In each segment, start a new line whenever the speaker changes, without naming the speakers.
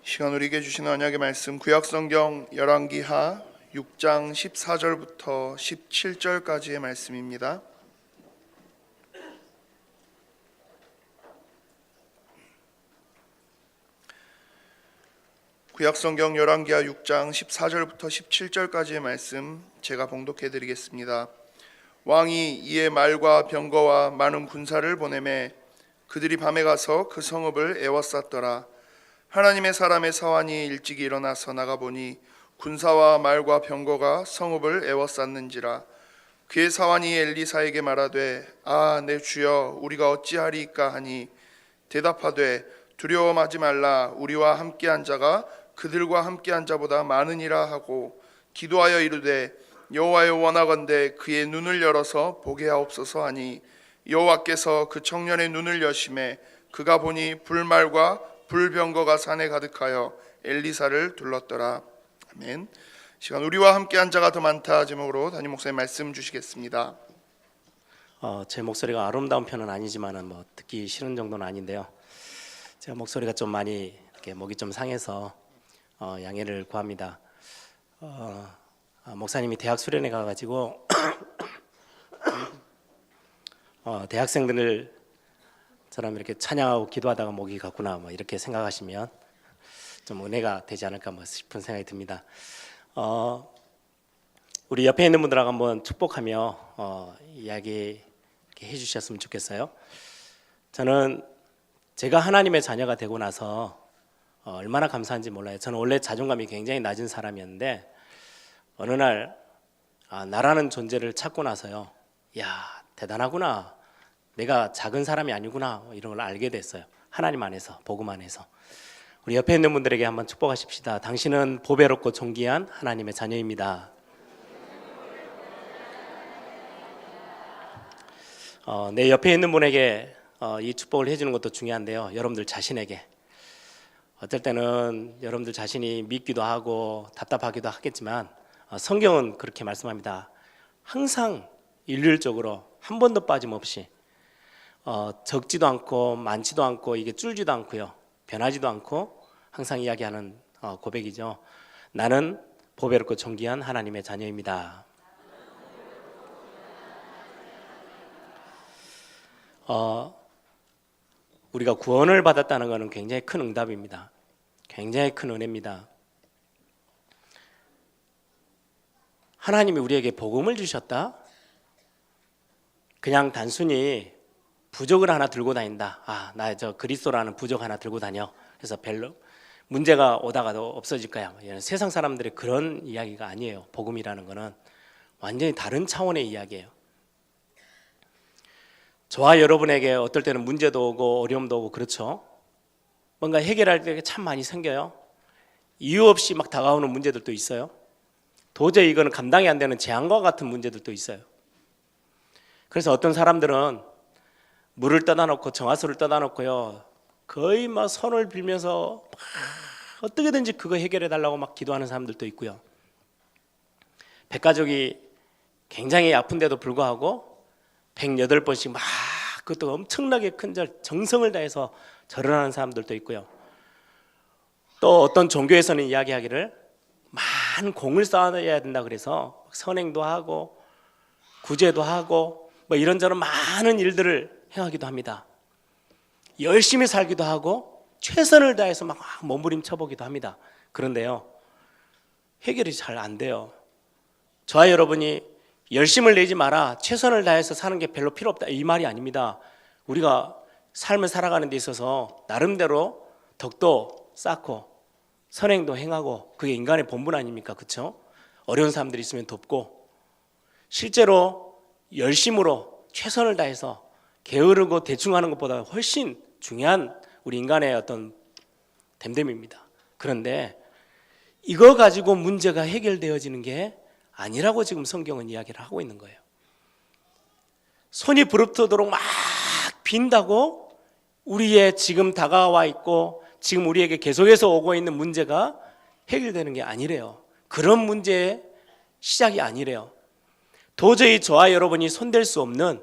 시간 우리에게 주신 언약의 말씀 구약성경 열왕기하 6장 14절부터 17절까지의 말씀입니다. 구약성경 열왕기하 6장 14절부터 17절까지의 말씀 제가 봉독해 드리겠습니다. 왕이 이에 말과 병거와 많은 군사를 보내매 그들이 밤에 가서 그 성읍을 에워쌌더라. 하나님의 사람의 사환이 일찍이 일어나서 나가보니 군사와 말과 병거가 성읍을 에워쌌는지라. 그의 사환이 엘리사에게 말하되 내 주여 우리가 어찌하리이까 하니 대답하되 두려워하지 말라. 우리와 함께한 자가 그들과 함께한 자보다 많으니라 하고 기도하여 이르되 여호와여 원하건대 그의 눈을 열어서 보게 하옵소서 하니 여호와께서 그 청년의 눈을 여심해 그가 보니 불말과 불병거가 산에 가득하여 엘리사를 둘렀더라. 아멘. 시간 우리와 함께한 자가 더 많다 제목으로 담임 목사님 말씀 주시겠습니다.
제 목소리가 아름다운 편은 아니지만은 듣기 싫은 정도는 아닌데요. 제가 목소리가 좀 많이 이렇게 목이 좀 상해서 양해를 구합니다. 목사님이 대학 수련회 가가지고 대학생들을 저처럼 이렇게 찬양하고 기도하다가 목이 갔구나 이렇게 생각하시면 좀 은혜가 되지 않을까 싶은 생각이 듭니다. 우리 옆에 있는 분들하고 한번 축복하며 이야기 해주셨으면 좋겠어요. 저는 제가 하나님의 자녀가 되고 나서 얼마나 감사한지 몰라요. 저는 원래 자존감이 굉장히 낮은 사람이었는데 어느 날 나라는 존재를 찾고 나서요, 야 대단하구나, 내가 작은 사람이 아니구나 이런 걸 알게 됐어요. 하나님 안에서, 복음 안에서. 우리 옆에 있는 분들에게 한번 축복하십시다. 당신은 보배롭고 존귀한 하나님의 자녀입니다. 내 옆에 있는 분에게 이 축복을 해주는 것도 중요한데요, 여러분들 자신에게 어떨 때는 여러분들 자신이 믿기도 하고 답답하기도 하겠지만 성경은 그렇게 말씀합니다. 항상 일률적으로 한 번도 빠짐없이 적지도 않고 많지도 않고 이게 줄지도 않고요, 변하지도 않고 항상 이야기하는 고백이죠. 나는 보배롭고 존귀한 하나님의 자녀입니다. 우리가 구원을 받았다는 것은 굉장히 큰 응답입니다. 굉장히 큰 은혜입니다. 하나님이 우리에게 복음을 주셨다? 그냥 단순히 부적을 하나 들고 다닌다. 나 저 그리스도라는 부적 하나 들고 다녀. 그래서 별로 문제가 오다가도 없어질 거야. 세상 사람들의 그런 이야기가 아니에요. 복음이라는 것은 완전히 다른 차원의 이야기예요. 저와 여러분에게 어떨 때는 문제도 오고 어려움도 오고 그렇죠. 뭔가 해결할 때 참 많이 생겨요. 이유 없이 막 다가오는 문제들도 있어요. 도저히 이거는 감당이 안 되는 재앙과 같은 문제들도 있어요. 그래서 어떤 사람들은 물을 떠다 놓고 정화수를 떠다 놓고요, 거의 막 손을 빌면서 막 어떻게든지 그거 해결해 달라고 막 기도하는 사람들도 있고요. 백가족이 굉장히 아픈데도 불구하고 108번씩 막 그것도 엄청나게 큰 정성을 다해서 절을 하는 사람들도 있고요. 또 어떤 종교에서는 이야기하기를 많은 공을 쌓아야 된다 그래서 선행도 하고 구제도 하고 이런저런 많은 일들을 행하기도 합니다. 열심히 살기도 하고 최선을 다해서 막 몸부림쳐보기도 합니다. 그런데요, 해결이 잘 안 돼요. 저와 여러분이 열심을 내지 마라, 최선을 다해서 사는 게 별로 필요 없다, 이 말이 아닙니다. 우리가 삶을 살아가는 데 있어서 나름대로 덕도 쌓고 선행도 행하고 그게 인간의 본분 아닙니까? 그렇죠? 어려운 사람들이 있으면 돕고 실제로 열심으로 최선을 다해서 게으르고 대충 하는 것보다 훨씬 중요한 우리 인간의 어떤 됨됨입니다. 그런데 이거 가지고 문제가 해결되어지는 게 아니라고 지금 성경은 이야기를 하고 있는 거예요. 손이 부릅뜨도록 막 빈다고 우리의 지금 다가와 있고 지금 우리에게 계속해서 오고 있는 문제가 해결되는 게 아니래요. 그런 문제의 시작이 아니래요. 도저히 저와 여러분이 손댈 수 없는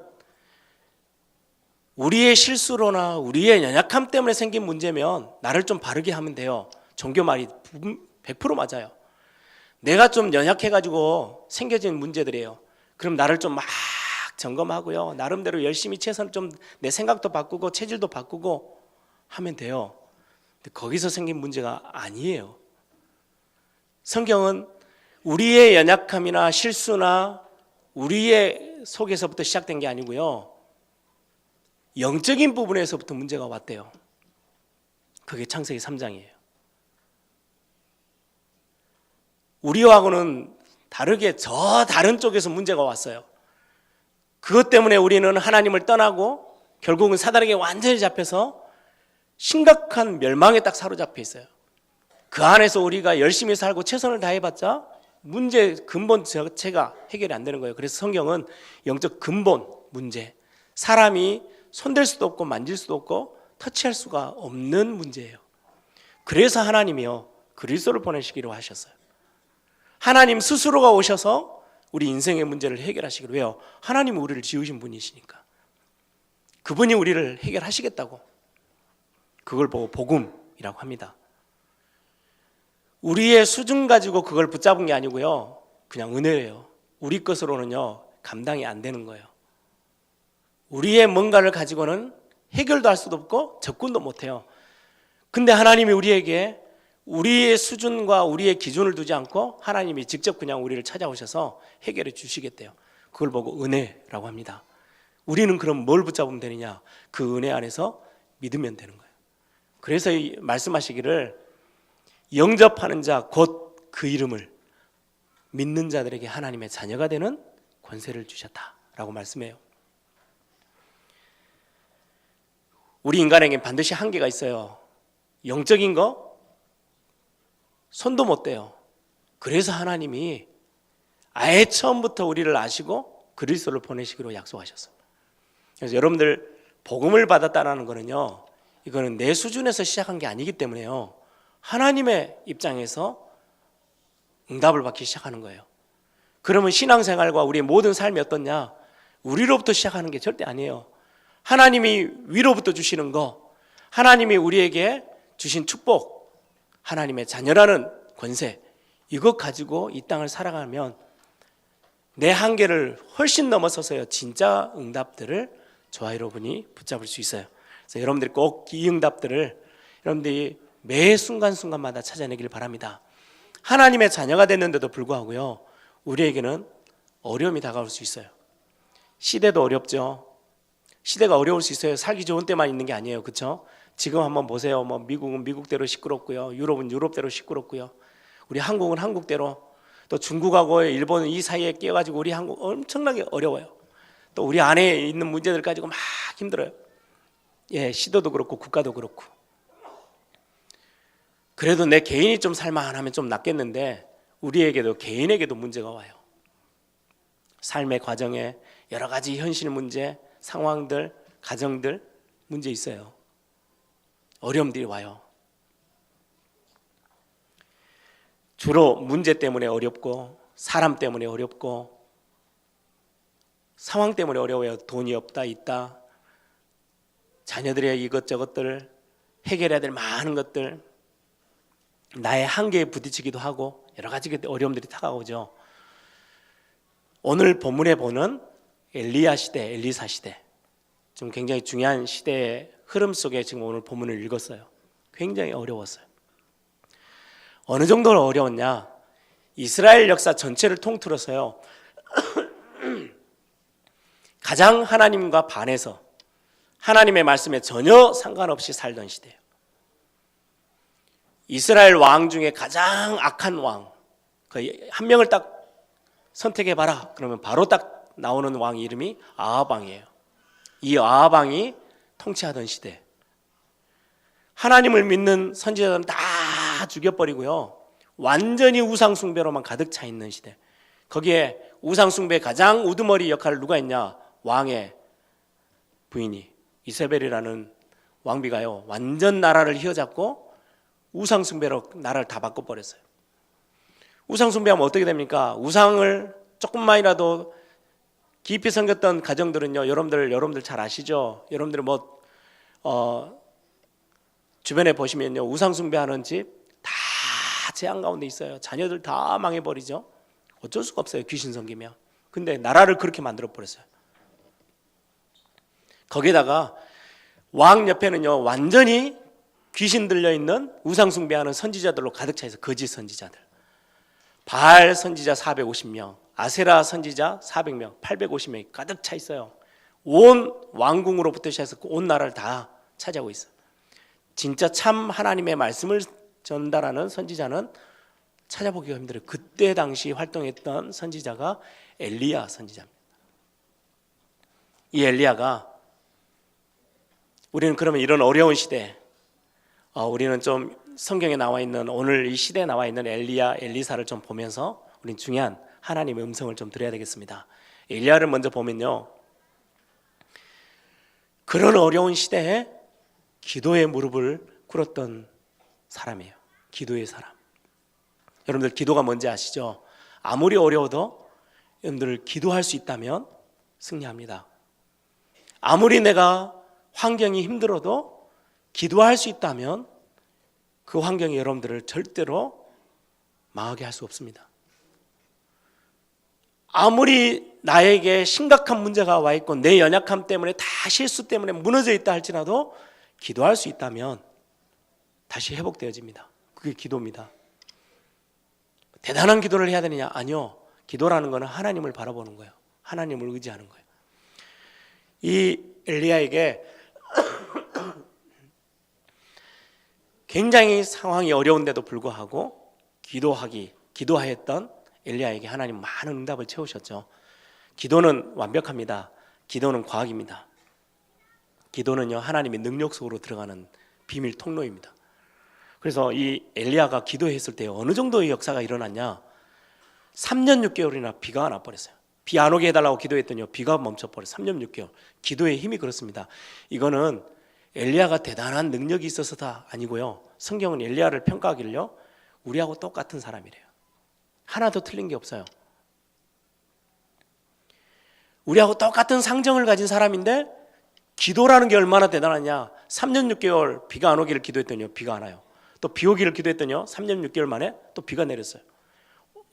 우리의 실수로나 우리의 연약함 때문에 생긴 문제면 나를 좀 바르게 하면 돼요. 종교 말이 100% 맞아요. 내가 좀 연약해가지고 생겨진 문제들이에요. 그럼 나를 좀 막 점검하고요. 나름대로 열심히 최선을 좀 내 생각도 바꾸고 체질도 바꾸고 하면 돼요. 근데 거기서 생긴 문제가 아니에요. 성경은 우리의 연약함이나 실수나 우리의 속에서부터 시작된 게 아니고요. 영적인 부분에서부터 문제가 왔대요. 그게 창세기 3장이에요. 우리하고는 다르게 저 다른 쪽에서 문제가 왔어요. 그것 때문에 우리는 하나님을 떠나고 결국은 사단에게 완전히 잡혀서 심각한 멸망에 딱 사로잡혀 있어요. 그 안에서 우리가 열심히 살고 최선을 다해봤자 문제 근본 자체가 해결이 안 되는 거예요. 그래서 성경은 영적 근본 문제, 사람이 손댈 수도 없고 만질 수도 없고 터치할 수가 없는 문제예요. 그래서 하나님이요 그리스도를 보내시기로 하셨어요. 하나님 스스로가 오셔서 우리 인생의 문제를 해결하시기로. 왜요? 하나님은 우리를 지으신 분이시니까. 그분이 우리를 해결하시겠다고. 그걸 보고 복음이라고 합니다. 우리의 수준 가지고 그걸 붙잡은 게 아니고요, 그냥 은혜예요. 우리 것으로는요 감당이 안 되는 거예요. 우리의 뭔가를 가지고는 해결도 할 수도 없고 접근도 못해요. 근데 하나님이 우리에게 우리의 수준과 우리의 기준을 두지 않고 하나님이 직접 그냥 우리를 찾아오셔서 해결해 주시겠대요. 그걸 보고 은혜라고 합니다. 우리는 그럼 뭘 붙잡으면 되느냐? 그 은혜 안에서 믿으면 되는 거예요. 그래서 말씀하시기를 영접하는 자 곧 그 이름을 믿는 자들에게 하나님의 자녀가 되는 권세를 주셨다라고 말씀해요. 우리 인간에게 반드시 한계가 있어요. 영적인 거 손도 못 대요. 그래서 하나님이 아예 처음부터 우리를 아시고 그리스도를 보내시기로 약속하셨어요. 그래서 여러분들 복음을 받았다는 거는요, 이거는 내 수준에서 시작한 게 아니기 때문에요, 하나님의 입장에서 응답을 받기 시작하는 거예요. 그러면 신앙생활과 우리의 모든 삶이 어떻냐? 우리로부터 시작하는 게 절대 아니에요. 하나님이 위로부터 주시는 거, 하나님이 우리에게 주신 축복, 하나님의 자녀라는 권세, 이것 가지고 이 땅을 살아가면 내 한계를 훨씬 넘어서서요 진짜 응답들을 저와 여러분이 붙잡을 수 있어요. 그래서 여러분들이 꼭 이 응답들을 여러분들이 매 순간순간마다 찾아내길 바랍니다. 하나님의 자녀가 됐는데도 불구하고요, 우리에게는 어려움이 다가올 수 있어요. 시대도 어렵죠. 시대가 어려울 수 있어요. 살기 좋은 때만 있는 게 아니에요. 그렇죠? 지금 한번 보세요. 뭐 미국은 미국대로 시끄럽고요, 유럽은 유럽대로 시끄럽고요, 우리 한국은 한국대로, 또 중국하고 일본은 이 사이에 끼어가지고 우리 한국 엄청나게 어려워요. 또 우리 안에 있는 문제들 가지고 막 힘들어요. 예, 시도도 그렇고 국가도 그렇고. 그래도 내 개인이 좀 살만하면 좀 낫겠는데 우리에게도 개인에게도 문제가 와요. 삶의 과정에 여러 가지 현실 문제, 상황들, 가정들 문제 있어요. 어려움들이 와요. 주로 문제 때문에 어렵고 사람 때문에 어렵고 상황 때문에 어려워요. 돈이 없다, 있다, 자녀들의 이것저것들, 해결해야 될 많은 것들, 나의 한계에 부딪히기도 하고 여러 가지 어려움들이 다가오죠. 오늘 본문에 보는 엘리야 시대, 엘리사 시대, 좀 굉장히 중요한 시대의 흐름 속에 지금 오늘 본문을 읽었어요. 굉장히 어려웠어요. 어느 정도로 어려웠냐? 이스라엘 역사 전체를 통틀어서요 가장 하나님과 반해서 하나님의 말씀에 전혀 상관없이 살던 시대예요. 이스라엘 왕 중에 가장 악한 왕, 한 명을 딱 선택해봐라 그러면 바로 딱 나오는 왕 이름이 아합 왕이에요. 이 아합 왕이 통치하던 시대, 하나님을 믿는 선지자들은 다 죽여버리고요, 완전히 우상숭배로만 가득 차 있는 시대. 거기에 우상숭배 가장 우두머리 역할을 누가 했냐? 왕의 부인이 이세벨이라는 왕비가요 완전 나라를 휘어잡고 우상숭배로 나라를 다 바꿔버렸어요. 우상숭배하면 어떻게 됩니까? 우상을 조금만이라도 깊이 섬겼던 가정들은요, 여러분들 잘 아시죠? 여러분들 주변에 보시면요, 우상숭배하는 집 다 재앙 가운데 있어요. 자녀들 다 망해버리죠. 어쩔 수가 없어요. 귀신 섬기면. 근데 나라를 그렇게 만들어 버렸어요. 거기에다가 왕 옆에는요 완전히 귀신 들려있는 우상 숭배하는 선지자들로 가득 차 있어요. 거짓 선지자들. 바알 선지자 450명, 아세라 선지자 400명, 850명이 가득 차 있어요. 온 왕궁으로부터 시작해서 온 나라를 다 차지하고 있어요. 진짜 참 하나님의 말씀을 전달하는 선지자는 찾아보기가 힘들어요. 그때 당시 활동했던 선지자가 엘리야 선지자입니다. 이 엘리야가 우리는 그러면 이런 어려운 시대에 우리는 좀 성경에 나와 있는 오늘 이 시대에 나와 있는 엘리야, 엘리사를 좀 보면서 우리는 중요한 하나님의 음성을 좀 들어야 되겠습니다. 엘리야를 먼저 보면요, 그런 어려운 시대에 기도의 무릎을 꿇었던 사람이에요. 기도의 사람. 여러분들 기도가 뭔지 아시죠? 아무리 어려워도 여러분들 기도할 수 있다면 승리합니다. 아무리 내가 환경이 힘들어도 기도할 수 있다면 그 환경이 여러분들을 절대로 망하게 할 수 없습니다. 아무리 나에게 심각한 문제가 와 있고 내 연약함 때문에 다 실수 때문에 무너져 있다 할지라도 기도할 수 있다면 다시 회복되어집니다. 그게 기도입니다. 대단한 기도를 해야 되느냐? 아니요. 기도라는 것은 하나님을 바라보는 거예요. 하나님을 의지하는 거예요. 이 엘리야에게 굉장히 상황이 어려운데도 불구하고 기도하였던 엘리야에게 하나님 많은 응답을 채우셨죠. 기도는 완벽합니다. 기도는 과학입니다. 기도는요 하나님의 능력 속으로 들어가는 비밀 통로입니다. 그래서 이 엘리야가 기도했을 때 어느 정도의 역사가 일어났냐? 3년 6개월이나 비가 안 와버렸어요. 비 안 오게 해달라고 기도했더니 비가 멈춰버려요. 3년 6개월. 기도의 힘이 그렇습니다. 이거는 엘리야가 대단한 능력이 있어서가 아니고요, 성경은 엘리야를 평가하기를요 우리하고 똑같은 사람이래요. 하나도 틀린 게 없어요. 우리하고 똑같은 상정을 가진 사람인데 기도라는 게 얼마나 대단하냐? 3년 6개월 비가 안 오기를 기도했더니 비가 안 와요. 또 비 오기를 기도했더니 3년 6개월 만에 또 비가 내렸어요.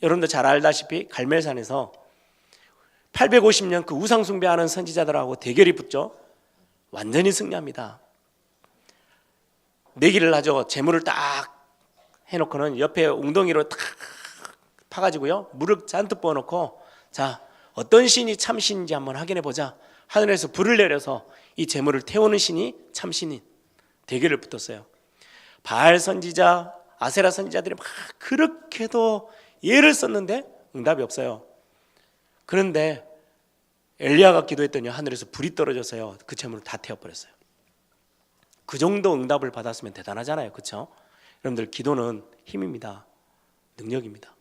여러분들 잘 알다시피 갈멜산에서 850년 그 우상 숭배하는 선지자들하고 대결이 붙죠. 완전히 승리합니다. 내기를 하죠. 재물을 딱 해놓고는 옆에 웅덩이로 탁 파가지고요 물을 잔뜩 부어놓고, 자 어떤 신이 참 신인지 한번 확인해 보자. 하늘에서 불을 내려서 이 재물을 태우는 신이 참 신인. 대결을 붙었어요. 바알 선지자, 아세라 선지자들이 막 그렇게도 예를 썼는데 응답이 없어요. 그런데 엘리야가 기도했더니 하늘에서 불이 떨어져서요 그 재물을 다 태워버렸어요. 그 정도 응답을 받았으면 대단하잖아요, 그렇죠? 여러분들 기도는 힘입니다. 능력입니다.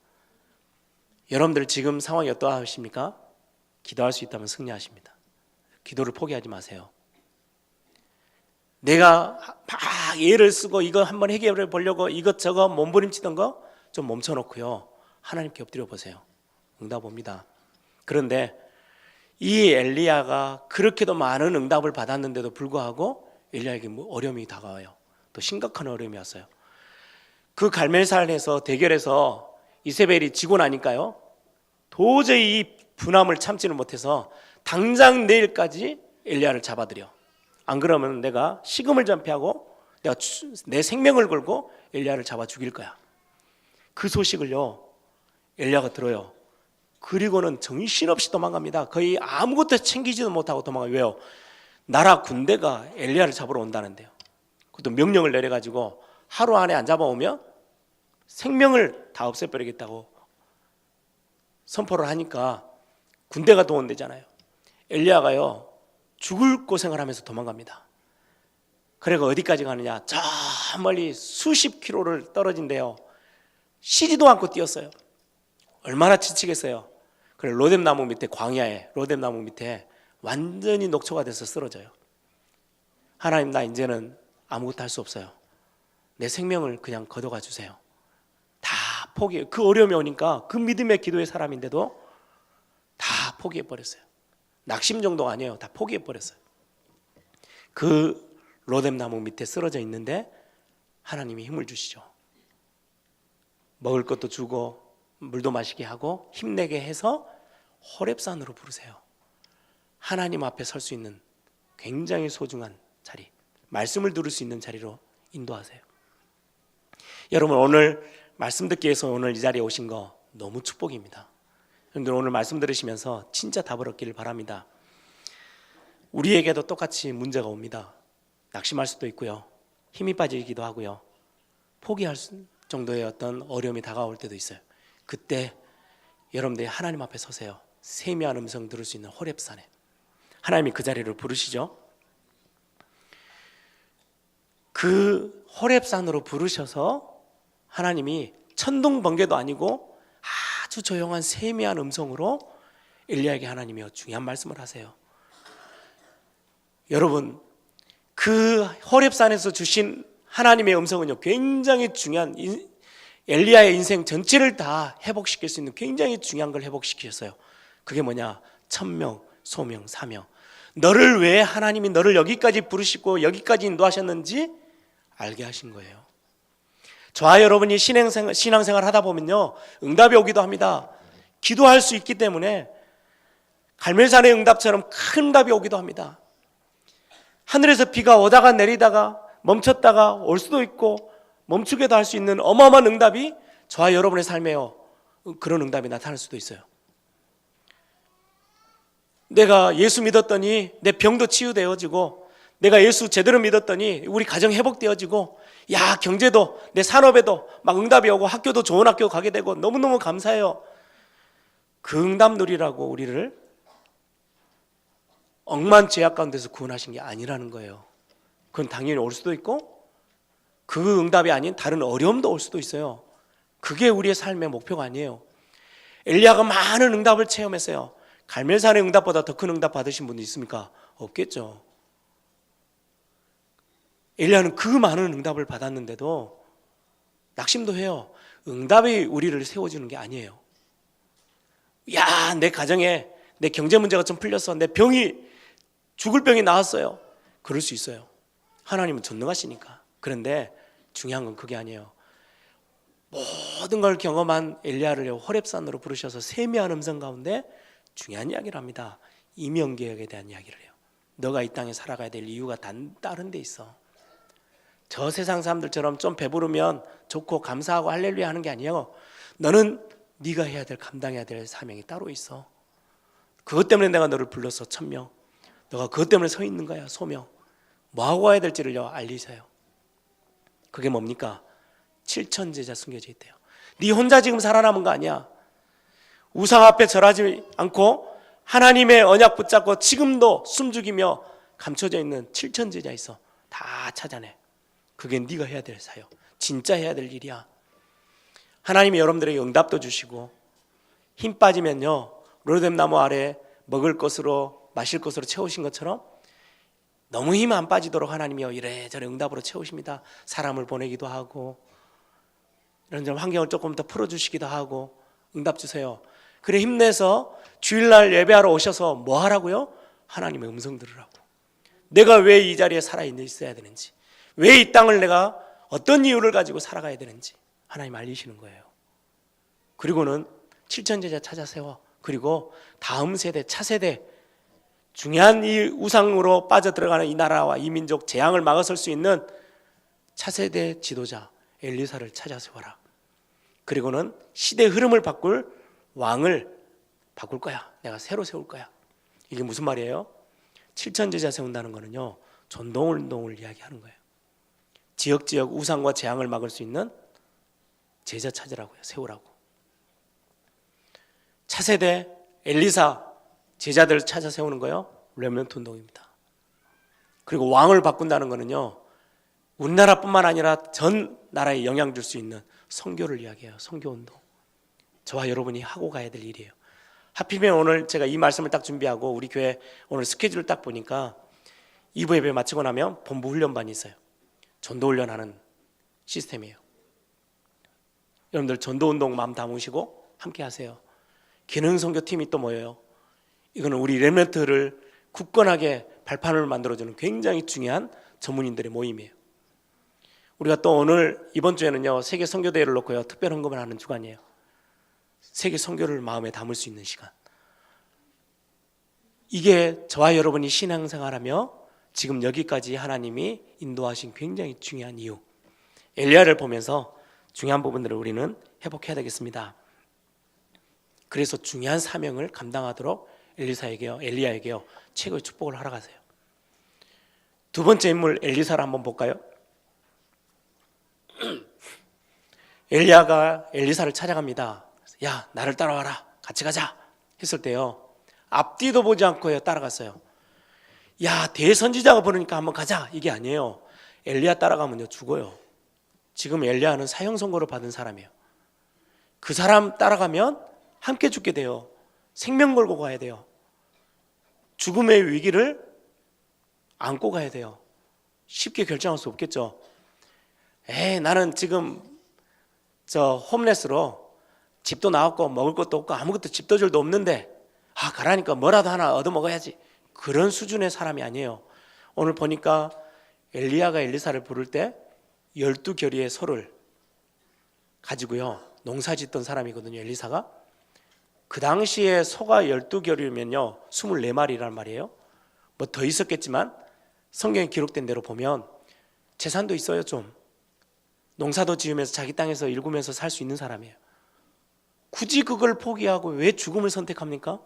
여러분들 지금 상황이 어떠하십니까? 기도할 수 있다면 승리하십니다. 기도를 포기하지 마세요. 내가 막 예를 쓰고 이거 한번 해결해 보려고 이것저것 몸부림치던 거 좀 멈춰놓고요 하나님께 엎드려 보세요. 응답 옵니다. 그런데 이 엘리야가 그렇게도 많은 응답을 받았는데도 불구하고 엘리야에게 어려움이 다가와요. 또 심각한 어려움이 왔어요. 그 갈멜산에서 대결해서 이세벨이 지고 나니까요 도저히 이 분함을 참지를 못해서 당장 내일까지 엘리야를 잡아들여. 안 그러면 내가 식음을 전폐하고 내가 내 생명을 걸고 엘리야를 잡아 죽일 거야. 그 소식을요 엘리야가 들어요. 그리고는 정신없이 도망갑니다. 거의 아무것도 챙기지도 못하고 도망가요. 왜요? 나라 군대가 엘리야를 잡으러 온다는데요. 그것도 명령을 내려가지고 하루 안에 안 잡아오면 생명을 다 없애버리겠다고 선포를 하니까 군대가 동원되잖아요. 엘리야가요 죽을 고생을 하면서 도망갑니다. 그래가 어디까지 가느냐? 저 멀리 수십 킬로를 떨어진대요. 쉬지도 않고 뛰었어요. 얼마나 지치겠어요. 그래 로뎀나무 밑에, 광야에 로뎀나무 밑에 완전히 녹초가 돼서 쓰러져요. 하나님, 나 이제는 아무것도 할 수 없어요. 내 생명을 그냥 걷어가 주세요. 다 포기해요. 그 어려움이 오니까 그 믿음의 기도의 사람인데도 다 포기해버렸어요. 낙심 정도가 아니에요. 다 포기해버렸어요. 그 로뎀나무 밑에 쓰러져 있는데 하나님이 힘을 주시죠. 먹을 것도 주고 물도 마시게 하고 힘내게 해서 호렙산으로 부르세요. 하나님 앞에 설 수 있는 굉장히 소중한 자리, 말씀을 들을 수 있는 자리로 인도하세요. 여러분, 오늘 말씀 듣기 위해서 오늘 이 자리에 오신 거 너무 축복입니다. 여러분들 오늘 말씀 들으시면서 진짜 답을 얻기를 바랍니다. 우리에게도 똑같이 문제가 옵니다. 낙심할 수도 있고요, 힘이 빠지기도 하고요, 포기할 정도의 어떤 어려움이 다가올 때도 있어요. 그때 여러분들이 하나님 앞에 서세요. 세미한 음성 들을 수 있는 호렙산에 하나님이 그 자리를 부르시죠. 그 호렙산으로 부르셔서 하나님이 천둥 번개도 아니고 아주 조용한 세미한 음성으로 엘리야에게 하나님이 중요한 말씀을 하세요. 여러분, 그 호렙산에서 주신 하나님의 음성은요, 굉장히 중요한, 엘리야의 인생 전체를 다 회복시킬 수 있는 굉장히 중요한 걸 회복시키셨어요. 그게 뭐냐? 천명, 소명, 사명. 너를 왜 하나님이 너를 여기까지 부르시고 여기까지 인도하셨는지 알게 하신 거예요. 저와 여러분이 신앙생활 하다 보면요, 응답이 오기도 합니다. 기도할 수 있기 때문에 갈멜산의 응답처럼 큰 응답이 오기도 합니다. 하늘에서 비가 오다가 내리다가 멈췄다가 올 수도 있고 멈추게도 할 수 있는 어마어마한 응답이 저와 여러분의 삶에요, 그런 응답이 나타날 수도 있어요. 내가 예수 믿었더니 내 병도 치유되어지고, 내가 예수 제대로 믿었더니 우리 가정 회복되어지고, 야, 경제도 내 산업에도 막 응답이 오고 학교도 좋은 학교 가게 되고 너무너무 감사해요. 그 응답 누리라고 우리를 억만 죄악 가운데서 구원하신 게 아니라는 거예요. 그건 당연히 올 수도 있고, 그 응답이 아닌 다른 어려움도 올 수도 있어요. 그게 우리의 삶의 목표가 아니에요. 엘리야가 많은 응답을 체험했어요. 갈멜산의 응답보다 더 큰 응답 받으신 분이 있습니까? 없겠죠. 엘리야는 그 많은 응답을 받았는데도 낙심도 해요. 응답이 우리를 세워주는 게 아니에요. 야, 내 가정에 내 경제 문제가 좀 풀렸어, 내 병이, 죽을 병이 나았어요. 그럴 수 있어요. 하나님은 전능하시니까. 그런데 중요한 건 그게 아니에요. 모든 걸 경험한 엘리야를 호렙산으로 부르셔서 세미한 음성 가운데 중요한 이야기를 합니다. 이명계약에 대한 이야기를 해요. 너가 이 땅에 살아가야 될 이유가 다른 데 있어. 저 세상 사람들처럼 좀 배부르면 좋고 감사하고 할렐루야 하는 게 아니에요. 너는 네가 해야 될, 감당해야 될 사명이 따로 있어. 그것 때문에 내가 너를 불렀어. 천명. 너가 그것 때문에 서 있는 거야. 소명. 뭐하고 와야 될지를 알리세요. 그게 뭡니까? 7천 제자 숨겨져 있대요. 네 혼자 지금 살아남은 거 아니야. 우상 앞에 절하지 않고 하나님의 언약 붙잡고 지금도 숨죽이며 감춰져 있는 7천 제자 있어. 다 찾아내. 그게 네가 해야 될 사역, 진짜 해야 될 일이야. 하나님이 여러분들에게 응답도 주시고, 힘 빠지면요, 로뎀 나무 아래 먹을 것으로 마실 것으로 채우신 것처럼 너무 힘 안 빠지도록 하나님이요, 이래저래 응답으로 채우십니다. 사람을 보내기도 하고, 이런저런 환경을 조금 더 풀어주시기도 하고, 응답 주세요. 그래, 힘내서 주일날 예배하러 오셔서 뭐 하라고요? 하나님의 음성 들으라고. 내가 왜 이 자리에 살아있어야 되는지, 왜 이 땅을 내가 어떤 이유를 가지고 살아가야 되는지 하나님 알리시는 거예요. 그리고는 7천 제자 찾아 세워, 그리고 다음 세대, 차세대, 중요한 이 우상으로 빠져들어가는 이 나라와 이 민족 재앙을 막아설 수 있는 차세대 지도자 엘리사를 찾아 세워라. 그리고는 시대 흐름을 바꿀 왕을 바꿀 거야. 내가 새로 세울 거야. 이게 무슨 말이에요? 7천 제자 세운다는 거는요, 전동운동을 이야기하는 거예요. 지역 우상과 재앙을 막을 수 있는 제자 찾으라고요. 세우라고. 차세대 엘리사 제자들을 찾아 세우는 거요, 렘넌트 운동입니다. 그리고 왕을 바꾼다는 거는요, 우리나라뿐만 아니라 전 나라에 영향 줄 수 있는 선교를 이야기해요. 선교운동. 저와 여러분이 하고 가야 될 일이에요. 하필이면 오늘 제가 이 말씀을 딱 준비하고 우리 교회 오늘 스케줄을 딱 보니까 2부 예배 마치고 나면 본부 훈련반이 있어요. 전도훈련하는 시스템이에요. 여러분들 전도운동 마음 담으시고 함께 하세요. 기능선교팀이 또 뭐예요? 이거는 우리 렘넌트를 굳건하게 발판을 만들어주는 굉장히 중요한 전문인들의 모임이에요. 우리가 또 오늘 이번 주에는요 세계 선교대회를 놓고요 특별 헌금을 하는 주간이에요. 세계 선교를 마음에 담을 수 있는 시간. 이게 저와 여러분이 신앙생활하며 지금 여기까지 하나님이 인도하신 굉장히 중요한 이유. 엘리야를 보면서 중요한 부분들을 우리는 회복해야 되겠습니다. 그래서 중요한 사명을 감당하도록 엘리야에게요 최고의 축복을 하러 가세요. 두 번째 인물 엘리사를 한번 볼까요? 엘리야가 엘리사를 찾아갑니다. 야, 나를 따라와라, 같이 가자 했을 때요 앞뒤도 보지 않고 따라갔어요. 야, 대선지자가 부르니까 한번 가자 이게 아니에요. 엘리야 따라가면요 죽어요. 지금 엘리야는 사형 선고를 받은 사람이에요. 그 사람 따라가면 함께 죽게 돼요. 생명 걸고 가야 돼요. 죽음의 위기를 안고 가야 돼요. 쉽게 결정할 수 없겠죠. 나는 지금 홈레스로 집도 나왔고 먹을 것도 없고 아무것도 집도줄도 없는데 가라니까 뭐라도 하나 얻어 먹어야지. 그런 수준의 사람이 아니에요. 오늘 보니까 엘리야가 엘리사를 부를 때 12겨리의 소를 가지고요 농사 짓던 사람이거든요. 엘리사가. 그 당시에 소가 12겨리면요 24마리란 말이에요. 뭐 더 있었겠지만 성경에 기록된 대로 보면 재산도 있어요. 좀 농사도 지으면서 자기 땅에서 일구면서 살 수 있는 사람이에요. 굳이 그걸 포기하고 왜 죽음을 선택합니까?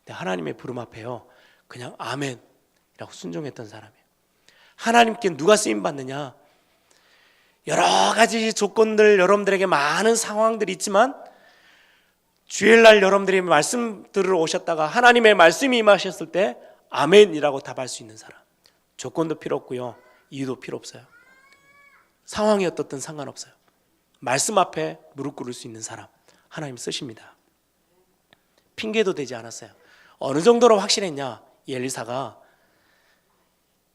하나님의 부름 앞에요 그냥 아멘이라고 순종했던 사람이에요. 하나님께 누가 쓰임받느냐? 여러 가지 조건들, 여러분들에게 많은 상황들이 있지만 주일날 여러분들이 말씀 들으러 오셨다가 하나님의 말씀이 임하셨을 때 아멘이라고 답할 수 있는 사람. 조건도 필요 없고요 이유도 필요 없어요. 상황이 어떻든 상관없어요. 말씀 앞에 무릎 꿇을 수 있는 사람 하나님 쓰십니다. 핑계도 되지 않았어요. 어느 정도로 확실했냐? 이 엘리사가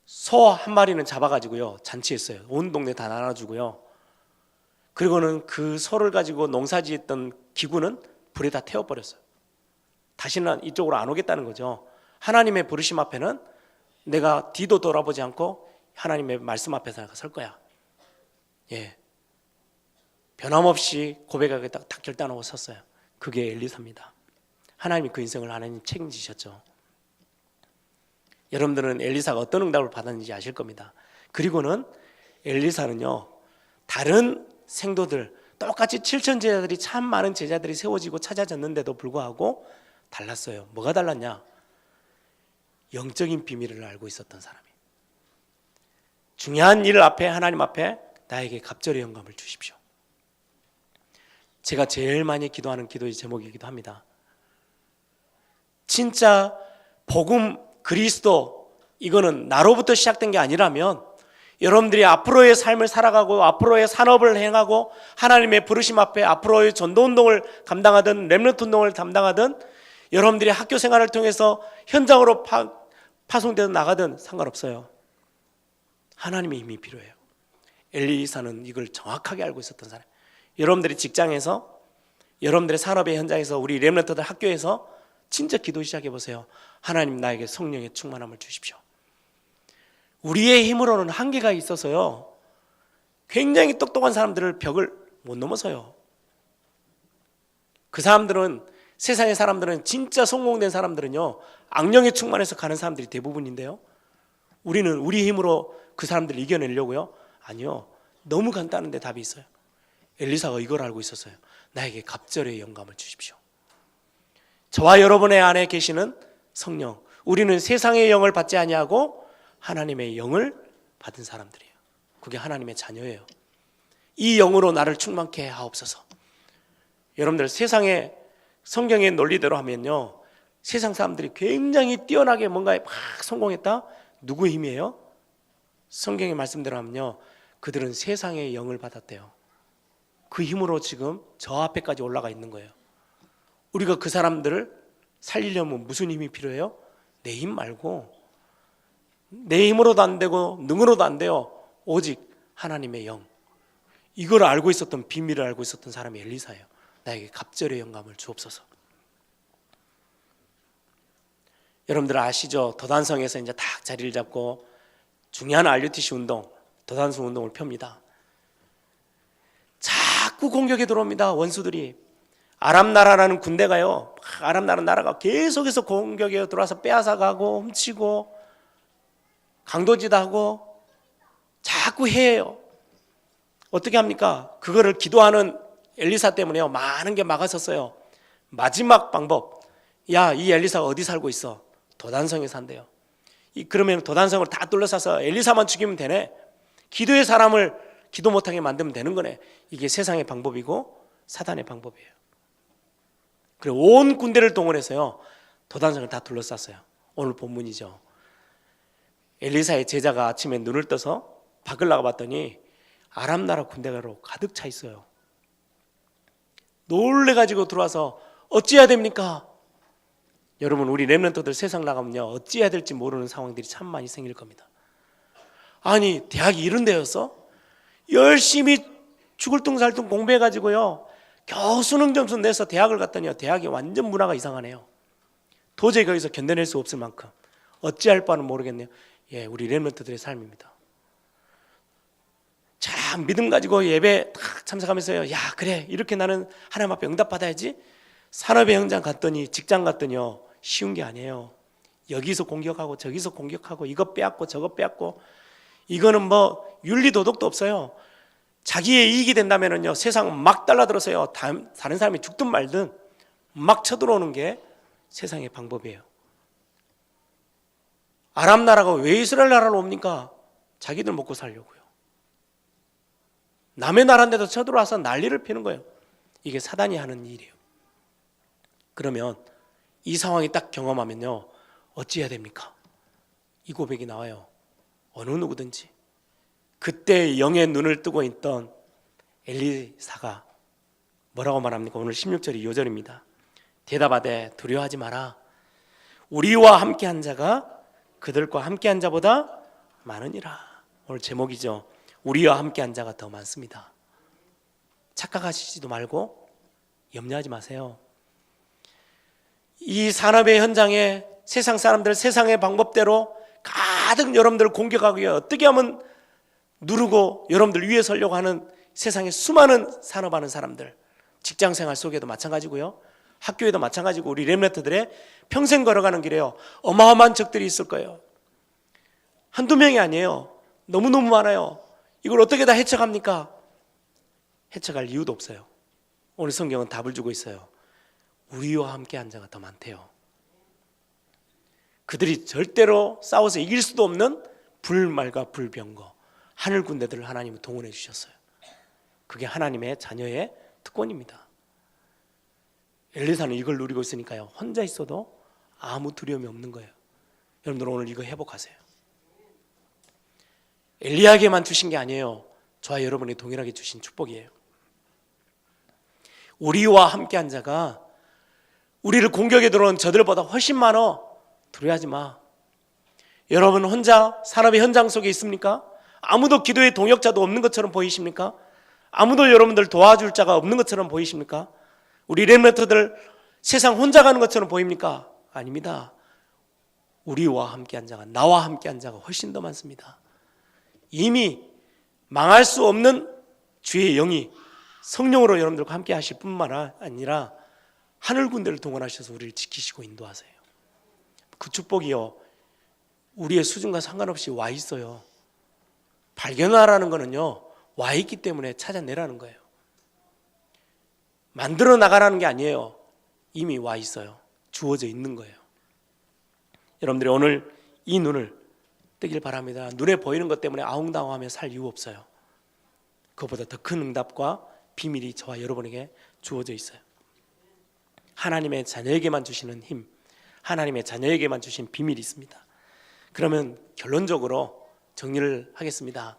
소 한 마리는 잡아가지고요 잔치했어요. 온 동네 다 나눠주고요. 그리고는 그 소를 가지고 농사지었던 기구는 불에 다 태워버렸어요. 다시는 이쪽으로 안 오겠다는 거죠. 하나님의 부르심 앞에는 내가 뒤도 돌아보지 않고 하나님의 말씀 앞에서 설 거야. 변함없이 고백하게 딱 결단하고 섰어요. 그게 엘리사입니다. 하나님이 그 인생을 하나님 책임지셨죠. 여러분들은 엘리사가 어떤 응답을 받았는지 아실 겁니다. 그리고는 엘리사는요 다른 생도들 똑같이 7천 제자들이 참 많은 제자들이 세워지고 찾아졌는데도 불구하고 달랐어요. 뭐가 달랐냐? 영적인 비밀을 알고 있었던 사람이에요. 중요한 일 앞에 하나님 앞에 나에게 갑절의 영감을 주십시오. 제가 제일 많이 기도하는 기도의 제목이기도 합니다. 진짜 복음 그리스도 이거는 나로부터 시작된 게 아니라면 여러분들이 앞으로의 삶을 살아가고 앞으로의 산업을 행하고 하나님의 부르심 앞에 앞으로의 전도운동을 감당하든 렘넌트 운동을 감당하든 여러분들이 학교 생활을 통해서 현장으로 파송되든 나가든 상관없어요. 하나님의 힘이 필요해요. 엘리사는 이걸 정확하게 알고 있었던 사람. 여러분들이 직장에서 여러분들의 산업의 현장에서 우리 렘넌트들 학교에서 진짜 기도 시작해 보세요. 하나님 나에게 성령의 충만함을 주십시오. 우리의 힘으로는 한계가 있어서요 굉장히 똑똑한 사람들을 벽을 못 넘어서요. 그 사람들은 세상의 사람들은 진짜 성공된 사람들은요 악령에 충만해서 가는 사람들이 대부분인데요 우리는 우리 힘으로 그 사람들을 이겨내려고요? 아니요. 너무 간단한데 답이 있어요. 엘리사가 이걸 알고 있었어요. 나에게 갑절의 영감을 주십시오. 저와 여러분의 안에 계시는 성령, 우리는 세상의 영을 받지 아니하고 하나님의 영을 받은 사람들이에요. 그게 하나님의 자녀예요. 이 영으로 나를 충만케 하옵소서. 여러분들 세상의 성경의 논리대로 하면요 세상 사람들이 굉장히 뛰어나게 뭔가에 막 성공했다? 누구 힘이에요? 성경의 말씀대로 하면요 그들은 세상의 영을 받았대요. 그 힘으로 지금 저 앞에까지 올라가 있는 거예요. 우리가 그 사람들을 살리려면 무슨 힘이 필요해요? 내 힘 말고 내 힘으로도 안 되고 능으로도 안 돼요. 오직 하나님의 영. 이걸 알고 있었던 비밀을 알고 있었던 사람이 엘리사예요. 나에게 갑절의 영감을 주옵소서. 여러분들 아시죠? 더단성에서 이제 딱 자리를 잡고 중요한 RUTC 운동, 더단성 운동을 펴니다. 자꾸 공격에 들어옵니다. 원수들이. 아람 나라라는 군대가요, 아람 나라가 계속해서 공격에 들어와서 빼앗아가고 훔치고 강도짓하고 자꾸 해요. 어떻게 합니까? 그거를 기도하는 엘리사 때문에요, 많은 게 막았었어요. 마지막 방법, 야, 이 엘리사가 어디 살고 있어? 도단성에 산대요. 그러면 도단성을 다 둘러싸서 엘리사만 죽이면 되네. 기도의 사람을 기도 못하게 만들면 되는 거네. 이게 세상의 방법이고 사단의 방법이에요. 그리고 온 군대를 동원해서요, 도단성을 다 둘러쌌어요. 오늘 본문이죠. 엘리사의 제자가 아침에 눈을 떠서 밖을 나가봤더니 아람 나라 군대가 가득 차 있어요. 놀래가지고 들어와서 어찌해야 됩니까? 여러분, 우리 렘넌트들 세상 나가면요, 어찌해야 될지 모르는 상황들이 참 많이 생길 겁니다. 아니, 대학이 이런 데였어? 열심히 죽을 둥살둥 공부해가지고요, 겨우 수능 점수 내서 대학을 갔더니요, 대학이 완전 문화가 이상하네요. 도저히 거기서 견뎌낼 수 없을 만큼 어찌할 바는 모르겠네요. 예, 우리 렘넌트들의 삶입니다. 참 믿음 가지고 예배 탁 참석하면서요, 야, 그래, 이렇게 나는 하나님 앞에 응답받아야지. 산업의 현장 갔더니, 직장 갔더니요, 쉬운 게 아니에요. 여기서 공격하고 저기서 공격하고, 이거 빼앗고 저거 빼앗고, 이거는 뭐 윤리 도덕도 없어요. 자기의 이익이 된다면은요, 세상 막 달라들어서요, 다른 사람이 죽든 말든 막 쳐들어오는 게 세상의 방법이에요. 아람 나라가 왜 이스라엘 나라로 옵니까? 자기들 먹고 살려고요. 남의 나라인데도 쳐들어와서 난리를 피는 거예요. 이게 사단이 하는 일이에요. 그러면 이 상황이 딱 경험하면요, 어찌해야 됩니까? 이 고백이 나와요. 어느 누구든지. 그때 영의 눈을 뜨고 있던 엘리사가 뭐라고 말합니까? 오늘 16절이 이 절입니다. 대답하되 두려워하지 마라. 우리와 함께한 자가 그들과 함께한 자보다 많으니라. 오늘 제목이죠. 우리와 함께한 자가 더 많습니다. 착각하시지도 말고 염려하지 마세요. 이 산업의 현장에 세상 사람들, 세상의 방법대로 가득 여러분들을 공격하고 어떻게 하면 누르고 여러분들 위에 서려고 하는 세상에 수많은 산업하는 사람들, 직장생활 속에도 마찬가지고요, 학교에도 마찬가지고, 우리 렘넌트들의 평생 걸어가는 길에요, 어마어마한 적들이 있을 거예요. 한두 명이 아니에요. 너무너무 많아요. 이걸 어떻게 다 해석합니까? 해석할 이유도 없어요. 오늘 성경은 답을 주고 있어요. 우리와 함께 한 자가 더 많대요. 그들이 절대로 싸워서 이길 수도 없는 불말과 불병거, 하늘 군대들을 하나님은 동원해 주셨어요. 그게 하나님의 자녀의 특권입니다. 엘리사는 이걸 누리고 있으니까요, 혼자 있어도 아무 두려움이 없는 거예요. 여러분들 오늘 이거 회복하세요. 엘리야에게만 주신 게 아니에요. 저와 여러분이 동일하게 주신 축복이에요. 우리와 함께한 자가 우리를 공격에 들어온 저들보다 훨씬 많어. 두려워하지 마. 여러분 혼자 산업의 현장 속에 있습니까? 아무도 기도의 동역자도 없는 것처럼 보이십니까? 아무도 여러분들 도와줄 자가 없는 것처럼 보이십니까? 우리 렘넌트들 세상 혼자 가는 것처럼 보입니까? 아닙니다. 우리와 함께한 자가, 나와 함께한 자가 훨씬 더 많습니다. 이미 망할 수 없는 주의 영이 성령으로 여러분들과 함께 하실 뿐만 아니라 하늘 군대를 동원하셔서 우리를 지키시고 인도하세요. 그 축복이요, 우리의 수준과 상관없이 와 있어요. 발견하라는 거는요, 와 있기 때문에 찾아내라는 거예요. 만들어 나가라는 게 아니에요. 이미 와 있어요. 주어져 있는 거예요. 여러분들이 오늘 이 눈을 뜨길 바랍니다. 눈에 보이는 것 때문에 아웅다웅하며 살 이유 없어요. 그것보다 더 큰 응답과 비밀이 저와 여러분에게 주어져 있어요. 하나님의 자녀에게만 주시는 힘, 하나님의 자녀에게만 주신 비밀이 있습니다. 그러면 결론적으로 정리를 하겠습니다.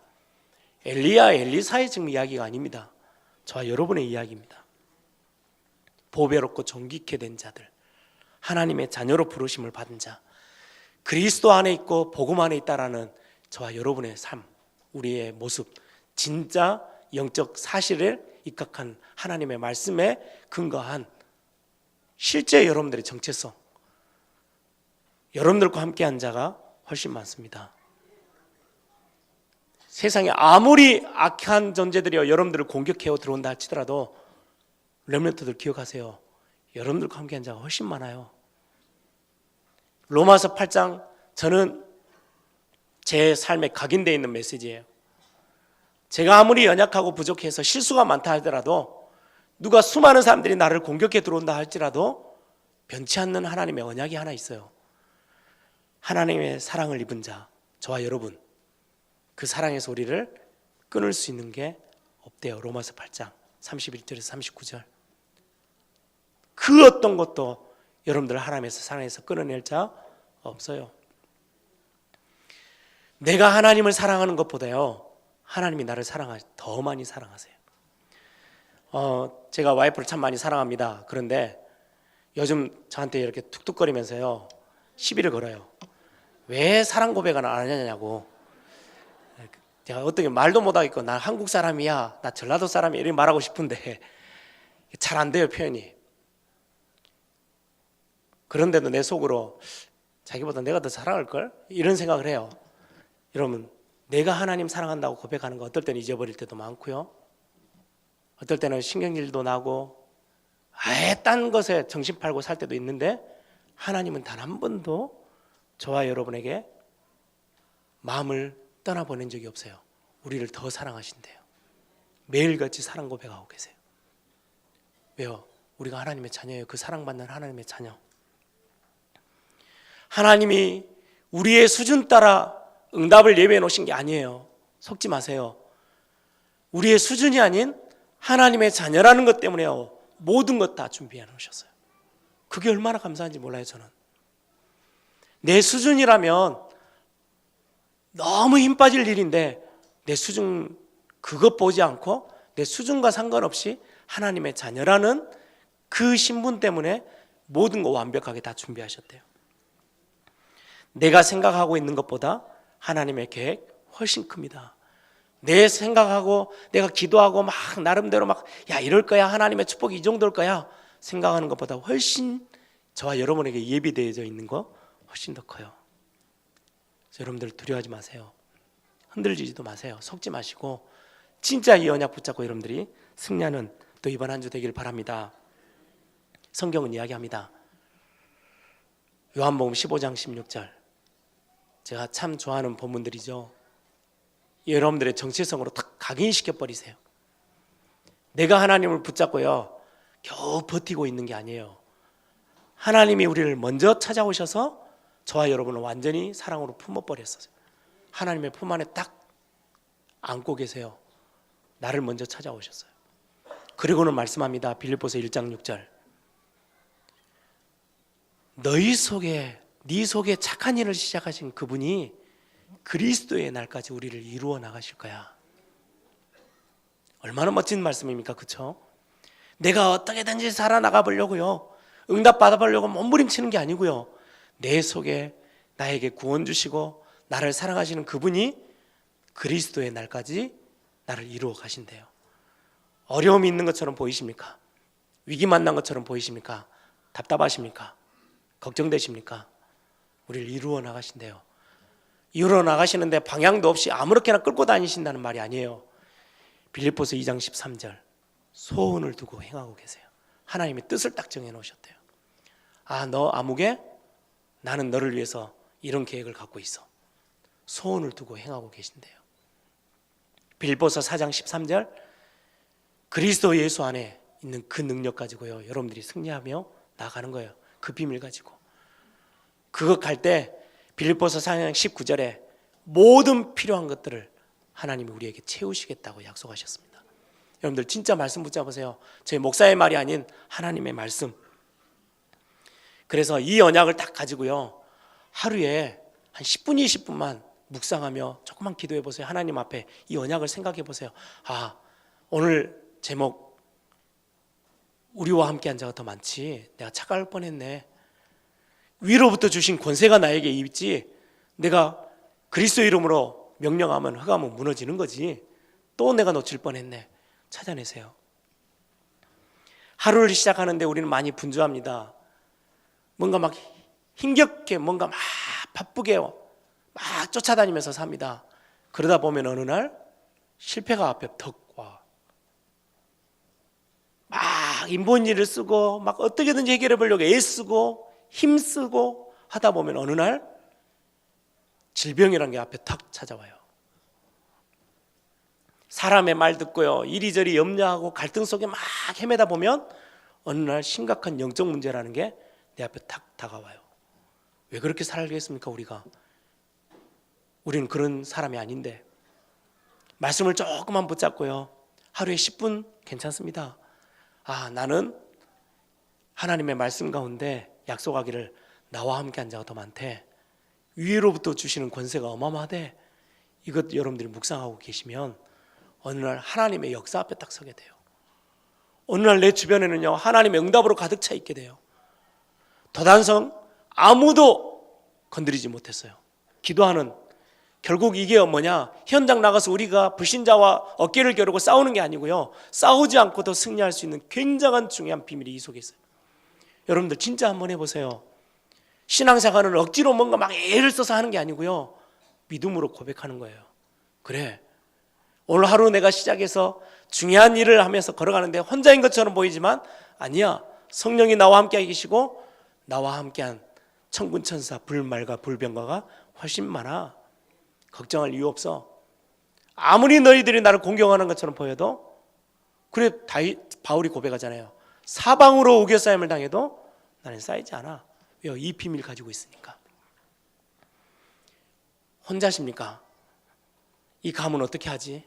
엘리야, 엘리사의 지금 이야기가 아닙니다. 저와 여러분의 이야기입니다. 보배롭고 존귀케 된 자들, 하나님의 자녀로 부르심을 받은 자, 그리스도 안에 있고 복음 안에 있다라는 저와 여러분의 삶, 우리의 모습, 진짜 영적 사실을 입각한 하나님의 말씀에 근거한 실제 여러분들의 정체성, 여러분들과 함께한 자가 훨씬 많습니다. 세상에 아무리 악한 존재들이 여러분들을 공격해오 들어온다 할지라도 렘넌트들 기억하세요. 여러분들과 함께한 자가 훨씬 많아요. 로마서 8장, 저는 제 삶에 각인되어 있는 메시지예요. 제가 아무리 연약하고 부족해서 실수가 많다 하더라도, 누가 수많은 사람들이 나를 공격해 들어온다 할지라도 변치 않는 하나님의 언약이 하나 있어요. 하나님의 사랑을 입은 자, 저와 여러분, 그 사랑에서 우리를 끊을 수 있는 게 없대요. 로마서 8장 31절에서 39절. 그 어떤 것도 여러분들 하나님에서 사랑해서 끊어낼 자 없어요. 내가 하나님을 사랑하는 것보다요, 하나님이 나를 더 많이 사랑하세요. 제가 와이프를 참 많이 사랑합니다. 그런데 요즘 저한테 이렇게 툭툭거리면서요, 시비를 걸어요. 왜 사랑 고백을 안 하냐고. 제가 어떻게 말도 못하겠고, 나 한국 사람이야, 나 전라도 사람이야, 이렇게 말하고 싶은데 잘 안 돼요, 표현이. 그런데도 내 속으로 자기보다 내가 더 사랑할걸? 이런 생각을 해요. 여러분, 내가 하나님 사랑한다고 고백하는 거 어떨 때는 잊어버릴 때도 많고요, 어떨 때는 신경질도 나고 아예 딴 것에 정신 팔고 살 때도 있는데, 하나님은 단 한 번도 저와 여러분에게 마음을 떠나보낸 적이 없어요. 우리를 더 사랑하신대요. 매일같이 사랑 고백하고 계세요. 왜요? 우리가 하나님의 자녀예요. 그 사랑받는 하나님의 자녀. 하나님이 우리의 수준 따라 응답을 예배해 놓으신 게 아니에요. 속지 마세요. 우리의 수준이 아닌 하나님의 자녀라는 것 때문에요, 모든 것 다 준비해 놓으셨어요. 그게 얼마나 감사한지 몰라요. 저는 내 수준이라면 너무 힘 빠질 일인데, 내 수준 그것 보지 않고 내 수준과 상관없이 하나님의 자녀라는 그 신분 때문에 모든 거 완벽하게 다 준비하셨대요. 내가 생각하고 있는 것보다 하나님의 계획 훨씬 큽니다. 내 생각하고 내가 기도하고 막 나름대로 막 야 이럴 거야, 하나님의 축복이 이 정도일 거야 생각하는 것보다 훨씬 저와 여러분에게 예비되어져 있는 거 훨씬 더 커요. 그래서 여러분들 두려워하지 마세요. 흔들리지도 마세요. 속지 마시고 진짜 이 언약 붙잡고 여러분들이 승리하는 또 이번 한 주 되기를 바랍니다. 성경은 이야기합니다. 요한복음 15장 16절, 제가 참 좋아하는 본문들이죠. 여러분들의 정체성으로 탁 각인시켜 버리세요. 내가 하나님을 붙잡고요 겨우 버티고 있는 게 아니에요. 하나님이 우리를 먼저 찾아오셔서 저와 여러분을 완전히 사랑으로 품어버렸어요. 하나님의 품 안에 딱 안고 계세요. 나를 먼저 찾아오셨어요. 그리고는 말씀합니다. 빌립보서 1장 6절, 네 속에 착한 일을 시작하신 그분이 그리스도의 날까지 우리를 이루어 나가실 거야. 얼마나 멋진 말씀입니까? 그렇죠? 내가 어떻게든지 살아나가 보려고요, 응답 받아보려고 몸부림치는 게 아니고요, 내 속에 나에게 구원 주시고 나를 사랑하시는 그분이 그리스도의 날까지 나를 이루어 가신대요. 어려움이 있는 것처럼 보이십니까? 위기 만난 것처럼 보이십니까? 답답하십니까? 걱정되십니까? 우리를 이루어 나가신대요. 이루어 나가시는데 방향도 없이 아무렇게나 끌고 다니신다는 말이 아니에요. 빌립보서 2장 13절, 소원을 두고 행하고 계세요. 하나님의 뜻을 딱 정해 놓으셨대요. 아, 너 아무개? 나는 너를 위해서 이런 계획을 갖고 있어. 소원을 두고 행하고 계신대요. 빌립보서 4장 13절, 그리스도 예수 안에 있는 그 능력 가지고요 여러분들이 승리하며 나가는 거예요. 그 비밀 가지고. 그거 갈 때 빌립보서 4장 19절에 모든 필요한 것들을 하나님이 우리에게 채우시겠다고 약속하셨습니다. 여러분들 진짜 말씀 붙잡으세요. 저희 목사의 말이 아닌 하나님의 말씀. 그래서 이 언약을 딱 가지고요 하루에 한 10분 20분만 묵상하며 조금만 기도해 보세요. 하나님 앞에 이 언약을 생각해 보세요. 아, 오늘 제목 우리와 함께한 자가 더 많지, 내가 착각할 뻔했네. 위로부터 주신 권세가 나에게 있지, 내가 그리스도 이름으로 명령하면 허가하면 무너지는 거지, 또 내가 놓칠 뻔했네. 찾아내세요. 하루를 시작하는데 우리는 많이 분주합니다. 뭔가 막 힘겹게 뭔가 막 바쁘게 막 쫓아다니면서 삽니다. 그러다 보면 어느 날 실패가 앞에 턱 와. 막 인본 일을 쓰고 막 어떻게든지 해결해 보려고 애쓰고 힘쓰고 하다 보면 어느 날 질병이라는 게 앞에 탁 찾아와요. 사람의 말 듣고요, 이리저리 염려하고 갈등 속에 막 헤매다 보면 어느 날 심각한 영적 문제라는 게 내 앞에 탁 다가와요. 왜 그렇게 살겠습니까? 우리는 그런 사람이 아닌데. 말씀을 조금만 붙잡고요, 하루에 10분 괜찮습니다. 나는 하나님의 말씀 가운데 약속하기를 나와 함께 한 자가 더 많대, 위로부터 주시는 권세가 어마어마하대. 이것 여러분들이 묵상하고 계시면 어느 날 하나님의 역사 앞에 딱 서게 돼요. 어느 날 내 주변에는요, 하나님의 응답으로 가득 차 있게 돼요. 도단성 아무도 건드리지 못했어요. 기도하는, 결국 이게 뭐냐, 현장 나가서 우리가 불신자와 어깨를 겨루고 싸우는 게 아니고요, 싸우지 않고도 승리할 수 있는 굉장한 중요한 비밀이 이 속에 있어요. 여러분들 진짜 한번 해보세요. 신앙생활은 억지로 뭔가 막 애를 써서 하는 게 아니고요, 믿음으로 고백하는 거예요. 그래, 오늘 하루 내가 시작해서 중요한 일을 하면서 걸어가는데 혼자인 것처럼 보이지만 아니야, 성령이 나와 함께 계시고 나와 함께한 천군천사 불말과 불병거가 훨씬 많아. 걱정할 이유 없어. 아무리 너희들이 나를 공경하는 것처럼 보여도, 그래 바울이 고백하잖아요. 사방으로 우겨싸임을 당해도 나는 쌓이지 않아. 왜요? 이 비밀 가지고 있으니까. 혼자십니까? 이 감은 어떻게 하지?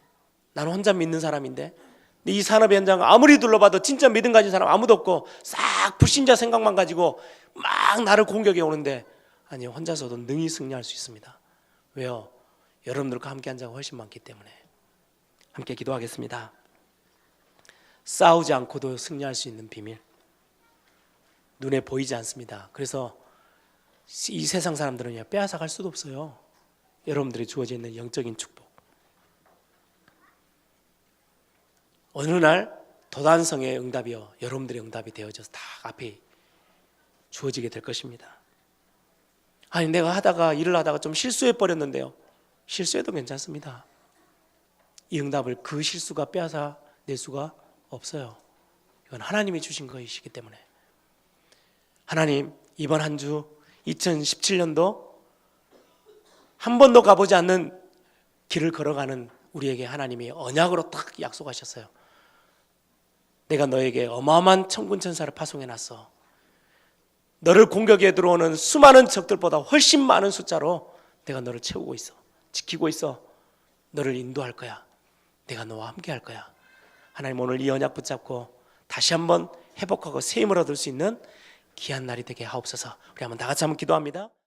나는 혼자 믿는 사람인데, 근데 이 산업 현장 아무리 둘러봐도 진짜 믿음 가진 사람 아무도 없고 싹 불신자 생각만 가지고 막 나를 공격해 오는데, 아니요, 혼자서도 능히 승리할 수 있습니다. 왜요? 여러분들과 함께 한 자가 훨씬 많기 때문에. 함께 기도하겠습니다. 싸우지 않고도 승리할 수 있는 비밀, 눈에 보이지 않습니다. 그래서 이 세상 사람들은 빼앗아갈 수도 없어요. 여러분들이 주어져 있는 영적인 축복. 어느 날 도단성의 응답이요, 여러분들의 응답이 되어져서 다 앞에 주어지게 될 것입니다. 아니, 내가 일을 하다가 좀 실수해 버렸는데요, 실수해도 괜찮습니다. 이 응답을 그 실수가 빼앗아 낼 수가 없어요. 이건 하나님이 주신 것이기 때문에. 하나님, 이번 한 주 2017년도 한 번도 가보지 않는 길을 걸어가는 우리에게 하나님이 언약으로 딱 약속하셨어요. 내가 너에게 어마어마한 천군천사를 파송해놨어. 너를 공격해 들어오는 수많은 적들보다 훨씬 많은 숫자로 내가 너를 채우고 있어, 지키고 있어. 너를 인도할 거야. 내가 너와 함께 할 거야. 하나님, 오늘 이 언약 붙잡고 다시 한번 회복하고 새 힘을 얻을 수 있는 귀한 날이 되게 하옵소서. 우리 한번 다 같이 한번 기도합니다.